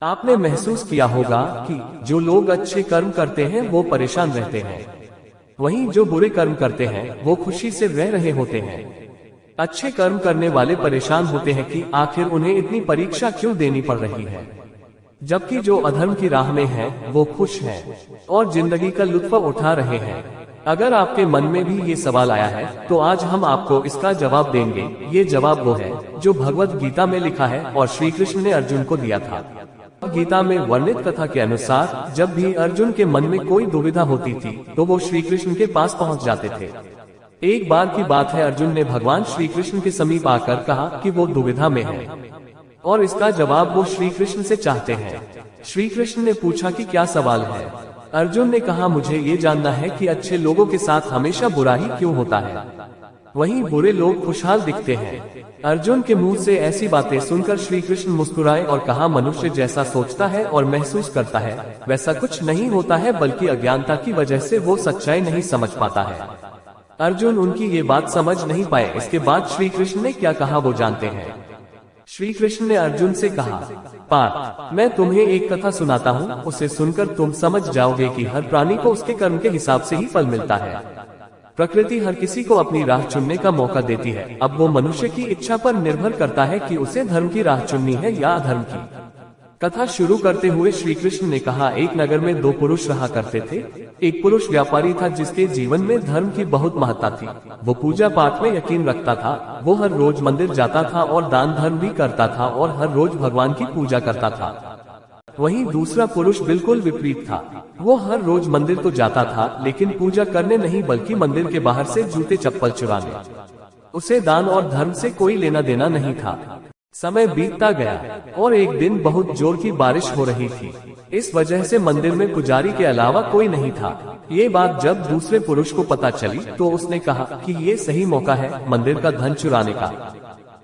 आपने महसूस किया होगा कि जो लोग अच्छे कर्म करते हैं वो परेशान रहते हैं, वहीं जो बुरे कर्म करते हैं वो खुशी से रह रहे होते हैं। अच्छे कर्म करने वाले परेशान होते हैं कि आखिर उन्हें इतनी परीक्षा क्यों देनी पड़ रही है, जबकि जो अधर्म की राह में हैं वो खुश हैं और जिंदगी का लुत्फ उठा रहे हैं। अगर आपके मन में भी ये सवाल आया है तो आज हम आपको इसका जवाब देंगे। ये जवाब वो है जो भगवत गीता में लिखा है और श्री कृष्ण ने अर्जुन को दिया था। गीता में वर्णित कथा के अनुसार जब भी अर्जुन के मन में कोई दुविधा होती थी तो वो श्री कृष्ण के पास पहुंच जाते थे। एक बार की बात है, अर्जुन ने भगवान श्री कृष्ण के समीप आकर कहा कि वो दुविधा में है और इसका जवाब वो श्री कृष्ण से चाहते हैं। श्री कृष्ण ने पूछा कि क्या सवाल है। अर्जुन ने कहा, मुझे ये जानना है कि अच्छे लोगों के साथ हमेशा बुरा ही क्यों होता है, वहीं बुरे लोग खुशहाल दिखते हैं। अर्जुन के मुंह से ऐसी बातें सुनकर श्री कृष्ण मुस्कुराए और कहा, मनुष्य जैसा सोचता है और महसूस करता है वैसा कुछ नहीं होता है, बल्कि अज्ञानता की वजह से वो सच्चाई नहीं समझ पाता है। अर्जुन उनकी ये बात समझ नहीं पाए। इसके बाद श्री कृष्ण ने क्या कहा वो जानते हैं। श्री कृष्ण ने अर्जुन से कहा, पार्थ, मैं तुम्हें एक कथा सुनाता हूँ, उसे सुनकर तुम समझ जाओगे कि हर प्राणी को उसके कर्म के हिसाब से ही फल मिलता है। प्रकृति हर किसी को अपनी राह चुनने का मौका देती है। अब वो मनुष्य की इच्छा पर निर्भर करता है कि उसे धर्म की राह चुननी है या अधर्म की। कथा शुरू करते हुए श्री कृष्ण ने कहा, एक नगर में दो पुरुष रहा करते थे। एक पुरुष व्यापारी था जिसके जीवन में धर्म की बहुत महत्ता थी। वो पूजा पाठ में यकीन रखता था। वो हर रोज मंदिर जाता था और दान धर्म भी करता था और हर रोज भगवान की पूजा करता था। वहीं दूसरा पुरुष बिल्कुल विपरीत था। वो हर रोज मंदिर तो जाता था लेकिन पूजा करने नहीं बल्कि मंदिर के बाहर से जूते चप्पल चुराने। उसे दान और धर्म से कोई लेना देना नहीं था। समय बीतता गया और एक दिन बहुत जोर की बारिश हो रही थी। इस वजह से मंदिर में पुजारी के अलावा कोई नहीं था। ये बात जब दूसरे पुरुष को पता चली तो उसने कहा कि ये सही मौका है मंदिर का धन चुराने का।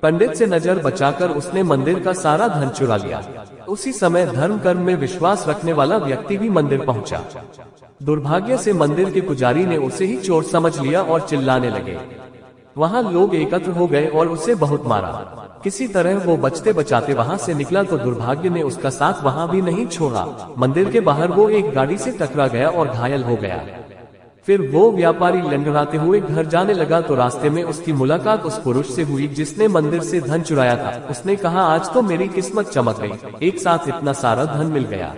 पंडित से नजर बचाकर उसने मंदिर का सारा धन चुरा लिया। उसी समय धर्म कर्म में विश्वास रखने वाला व्यक्ति भी मंदिर पहुंचा। दुर्भाग्य से मंदिर के पुजारी ने उसे ही चोर समझ लिया और चिल्लाने लगे। वहां लोग एकत्र हो गए और उसे बहुत मारा। किसी तरह वो बचते बचाते वहां से निकला तो दुर्भाग्य ने उसका साथ वहां भी नहीं छोड़ा। मंदिर के बाहर वो एक गाड़ी से टकरा गया और घायल हो गया। फिर वो व्यापारी लंगड़ाते हुए घर जाने लगा तो रास्ते में उसकी मुलाकात उस पुरुष से हुई जिसने मंदिर से धन चुराया था। उसने कहा, आज तो मेरी किस्मत चमक गई, एक साथ इतना सारा धन मिल गया।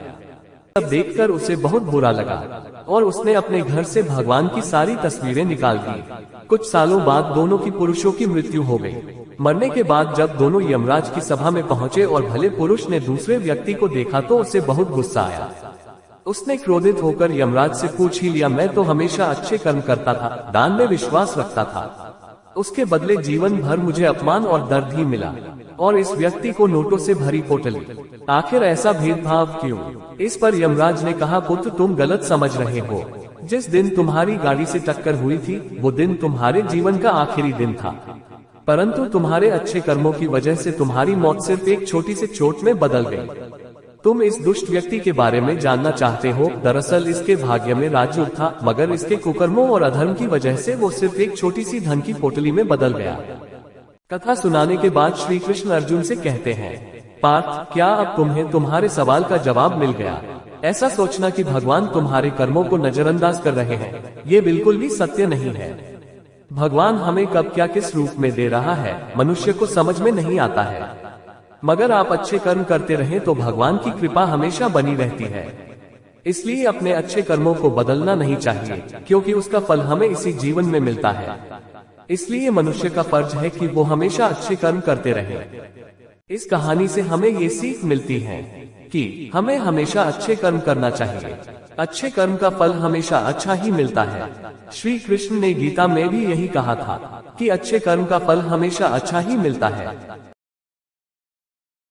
सब देखकर उसे बहुत बुरा लगा और उसने अपने घर से भगवान की सारी तस्वीरें निकाल दी। कुछ सालों बाद दोनों की पुरुषों की मृत्यु हो गई। मरने के बाद जब दोनों यमराज की सभा में पहुंचे और भले पुरुष ने दूसरे व्यक्ति को देखा तो उसे बहुत गुस्सा आया। उसने क्रोधित होकर यमराज से पूछ ही लिया, मैं तो हमेशा अच्छे कर्म करता था, दान में विश्वास रखता था, उसके बदले जीवन भर मुझे अपमान और दर्द ही मिला और इस व्यक्ति को नोटों से भरी पोटली, आखिर ऐसा भेदभाव क्यों? इस पर यमराज ने कहा, पुत्र तुम गलत समझ रहे हो। जिस दिन तुम्हारी गाड़ी से टक्कर हुई थी वो दिन तुम्हारे जीवन का आखिरी दिन था, परंतु तुम्हारे अच्छे कर्मों की वजह से तुम्हारी मौत सिर्फ एक छोटी सी चोट में बदल गई। तुम इस दुष्ट व्यक्ति के बारे में जानना चाहते हो? दरअसल इसके भाग्य में राजयोग था, मगर इसके कुकर्मों और अधर्म की वजह से वो सिर्फ एक छोटी सी धन की पोटली में बदल गया। कथा सुनाने के बाद श्री कृष्ण अर्जुन से कहते हैं, पार्थ, क्या अब तुम्हें तुम्हारे सवाल का जवाब मिल गया? ऐसा सोचना कि भगवान तुम्हारे कर्मों को नजरअंदाज कर रहे हैं, ये बिल्कुल भी सत्य नहीं है। भगवान हमें कब क्या किस रूप में दे रहा है मनुष्य को समझ में नहीं आता है, मगर आप अच्छे कर्म करते रहें तो भगवान की कृपा हमेशा बनी रहती है। इसलिए अपने अच्छे कर्मों को बदलना नहीं चाहिए, क्योंकि उसका फल हमें इसी जीवन में मिलता है। इसलिए मनुष्य का फर्ज है कि वो हमेशा अच्छे कर्म करते रहे। इस कहानी से हमें ये सीख मिलती है कि हमें हमेशा अच्छे कर्म करना चाहिए। अच्छे कर्म का फल हमेशा अच्छा ही मिलता है। श्री कृष्ण ने गीता में भी यही कहा था कि अच्छे कर्म का फल हमेशा अच्छा ही मिलता है।